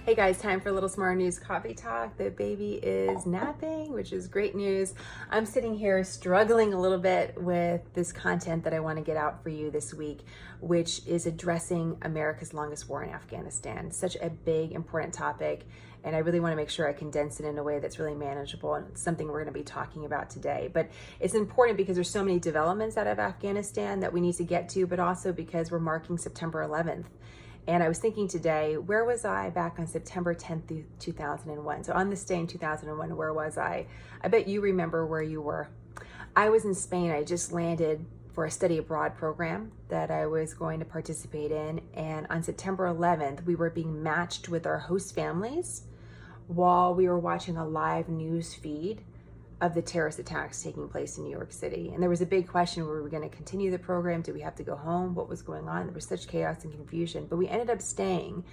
Hey guys, time for a little Smart News Coffee Talk. The baby is napping, which is great news. I'm sitting here struggling a little bit with this content that I want to get out for you this week, which is addressing America's longest war in Afghanistan. Such a big, important topic, and I really want to make sure I condense it in a way that's really manageable, and it's something we're going to be talking about today. But it's important because there's so many developments out of Afghanistan that we need to get to, but also because we're marking September 11th. And I was thinking today, where was I back on September 10th, 2001? So on this day in 2001, where was I? I bet you remember where you were. I was in Spain. I just landed for a study abroad program that I was going to participate in. And on September 11th, we were being matched with our host families while we were watching a live news feed of the terrorist attacks taking place in New York City. And there was a big question, were we going to continue the program? Did we have to go home? What was going on? There was such chaos and confusion, but we ended up staying.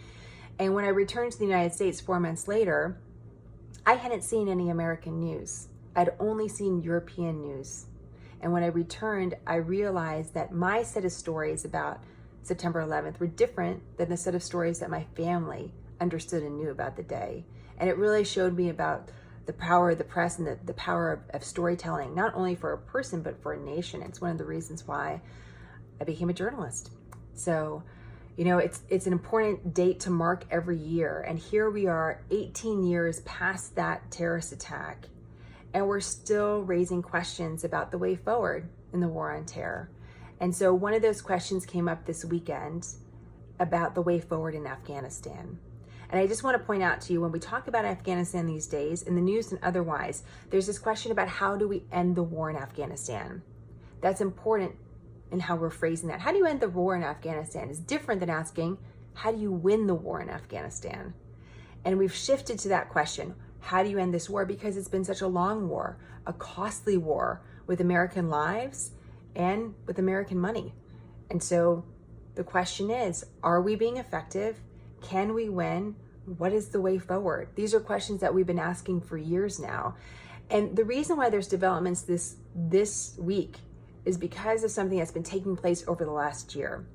And when I returned to the United States 4 months later, I hadn't seen any American news. I'd only seen European news. And when I returned, I realized that my set of stories about September 11th were different than the set of stories that my family understood and knew about the day. And it really showed me about the power of the press and the power of storytelling, not only for a person, but for a nation. It's one of the reasons why I became a journalist. So, it's an important date to mark every year. And here we are 18 years past that terrorist attack, and we're still raising questions about the way forward in the war on terror. And so one of those questions came up this weekend about the way forward in Afghanistan. And I just want to point out to you, when we talk about Afghanistan these days, in the news and otherwise, there's this question about how do we end the war in Afghanistan? That's important in how we're phrasing that. How do you end the war in Afghanistan is different than asking, how do you win the war in Afghanistan? And we've shifted to that question. How do you end this war? Because it's been such a long war, a costly war with American lives and with American money. And so the question is, are we being effective? Can we win? What is the way forward? These are questions that we've been asking for years now. And the reason why there's developments this week is because of something that's been taking place over the last year.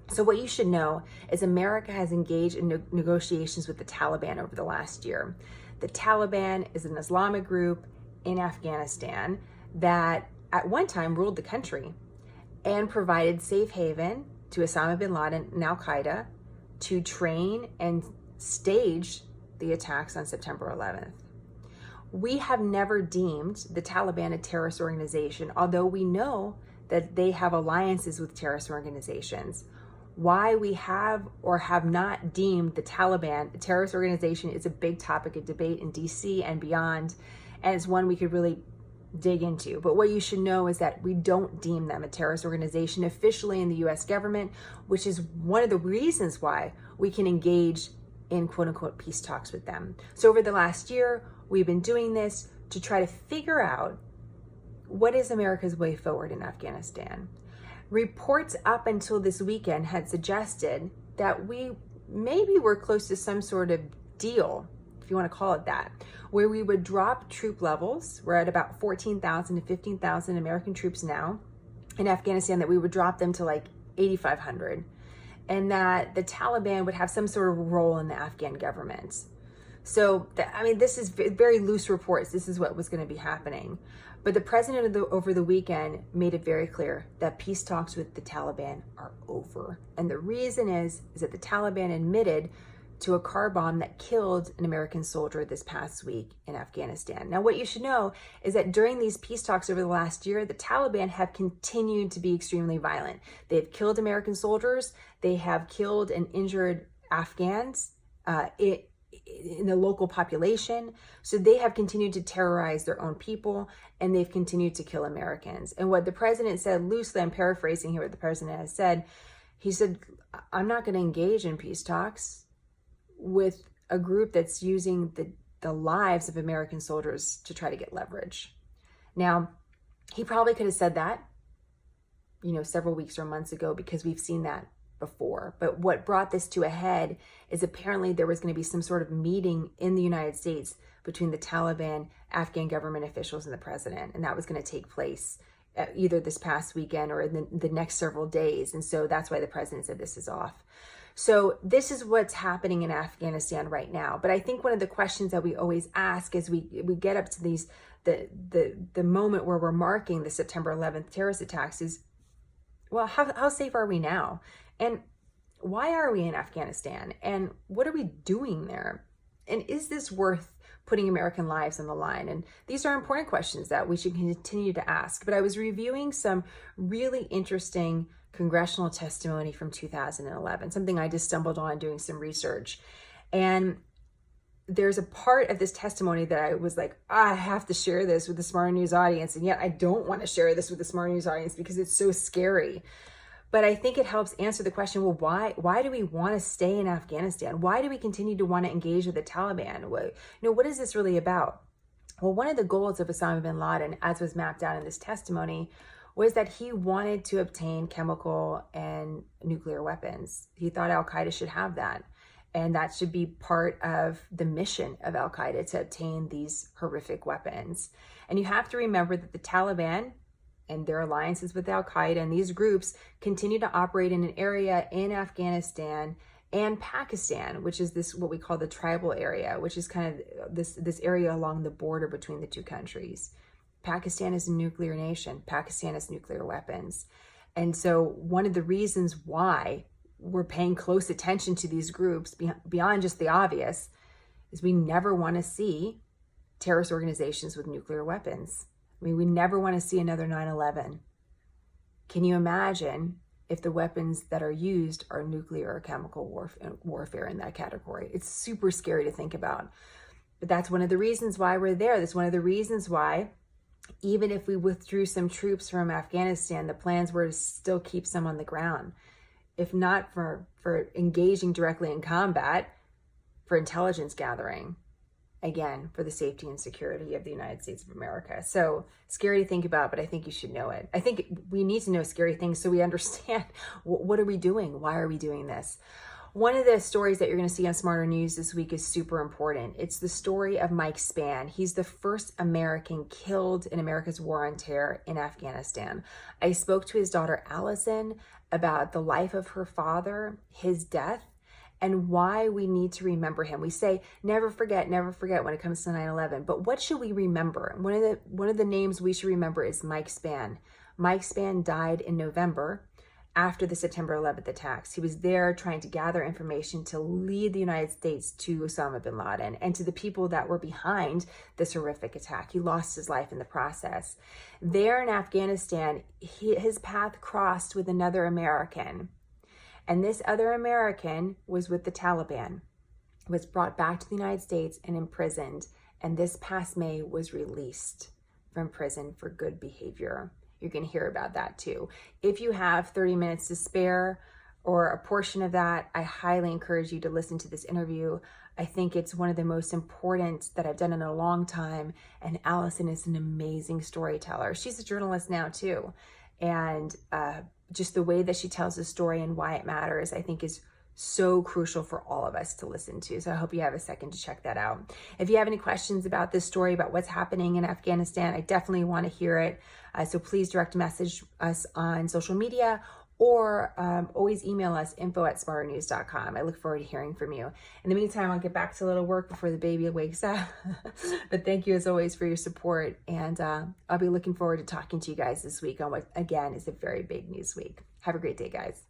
So what you should know is America has engaged in negotiations with the Taliban over the last year. The Taliban is an Islamic group in Afghanistan that at one time ruled the country and provided safe haven to Osama bin Laden and Al-Qaeda to train and stage the attacks on September 11th. We have never deemed the Taliban a terrorist organization, although we know that they have alliances with terrorist organizations. Why we have or have not deemed the Taliban a terrorist organization is a big topic of debate in DC and beyond, and it's one we could really dig into. But what you should know is that we don't deem them a terrorist organization officially in the US government, which is one of the reasons why we can engage in quote unquote peace talks with them. So over the last year, we've been doing this to try to figure out what is America's way forward in Afghanistan. Reports up until this weekend had suggested that we maybe were close to some sort of deal, if you want to call it that, where we would drop troop levels. We're at about 14,000 to 15,000 American troops now in Afghanistan, that we would drop them to like 8,500, and that the Taliban would have some sort of role in the Afghan government. So, this is very loose reports. This is what was going to be happening. But the president over the weekend made it very clear that peace talks with the Taliban are over. And the reason is that the Taliban admitted to a car bomb that killed an American soldier this past week in Afghanistan. Now, what you should know is that during these peace talks over the last year, the Taliban have continued to be extremely violent. They've killed American soldiers. They have killed and injured Afghans in the local population. So they have continued to terrorize their own people, and they've continued to kill Americans. And what the president said, loosely, I'm paraphrasing here what the president has said, he said, I'm not going to engage in peace talks with a group that's using the lives of American soldiers to try to get leverage. Now, he probably could have said that, several weeks or months ago, because we've seen that before. But what brought this to a head is apparently there was going to be some sort of meeting in the United States between the Taliban, Afghan government officials, and the president. And that was going to take place either this past weekend or in the next several days. And so that's why the president said this is off. So this is what's happening in Afghanistan right now. But I think one of the questions that we always ask as we get up to these the moment where we're marking the September 11th terrorist attacks is, well, how safe are we now? And why are we in Afghanistan? And what are we doing there? And is this worth putting American lives on the line? And these are important questions that we should continue to ask. But I was reviewing some really interesting congressional testimony from 2011, something I just stumbled on doing some research. And there's a part of this testimony that I was like, I have to share this with the Smarter News audience. And yet I don't want to share this with the Smarter News audience because it's so scary. But I think it helps answer the question, well, why do we want to stay in Afghanistan? Why do we continue to want to engage with the Taliban? What is this really about? Well, one of the goals of Osama bin Laden, as was mapped out in this testimony, was that he wanted to obtain chemical and nuclear weapons. He thought Al-Qaeda should have that. And that should be part of the mission of Al-Qaeda, to obtain these horrific weapons. And you have to remember that the Taliban and their alliances with Al-Qaeda and these groups continue to operate in an area in Afghanistan and Pakistan, which is this, what we call the tribal area, which is kind of this area along the border between the two countries. Pakistan is a nuclear nation. Pakistan has nuclear weapons. And so one of the reasons why we're paying close attention to these groups beyond just the obvious is we never want to see terrorist organizations with nuclear weapons. I mean, we never want to see another 9/11. Can you imagine if the weapons that are used are nuclear or chemical warfare in that category? It's super scary to think about. But that's one of the reasons why we're there. That's one of the reasons why, even if we withdrew some troops from Afghanistan, the plans were to still keep some on the ground. If not for engaging directly in combat, for intelligence gathering. Again, for the safety and security of the United States of America. So scary to think about, but I think you should know it. I think we need to know scary things so we understand what are we doing? Why are we doing this? One of the stories that you're going to see on Smarter News this week is super important. It's the story of Mike Spann. He's the first American killed in America's war on terror in Afghanistan. I spoke to his daughter, Allison, about the life of her father, his death, and why we need to remember him. We say, never forget when it comes to 9/11. But what should we remember? One of the names we should remember is Mike Spann. Mike Spann died in November after the September 11th attacks. He was there trying to gather information to lead the United States to Osama bin Laden and to the people that were behind this horrific attack. He lost his life in the process. There in Afghanistan, his path crossed with another American. And this other American was with the Taliban, was brought back to the United States and imprisoned. And this past May was released from prison for good behavior. You're going to hear about that too. If you have 30 minutes to spare or a portion of that, I highly encourage you to listen to this interview. I think it's one of the most important that I've done in a long time. And Allison is an amazing storyteller. She's a journalist now too. And just the way that she tells the story and why it matters, I think is so crucial for all of us to listen to. So I hope you have a second to check that out. If you have any questions about this story, about what's happening in Afghanistan, I definitely want to hear it. So please direct message us on social media or always email us info@smarternews.com. I look forward to hearing from you. In the meantime, I'll get back to a little work before the baby wakes up. But thank you as always for your support. And I'll be looking forward to talking to you guys this week on what, again, is a very big news week. Have a great day, guys.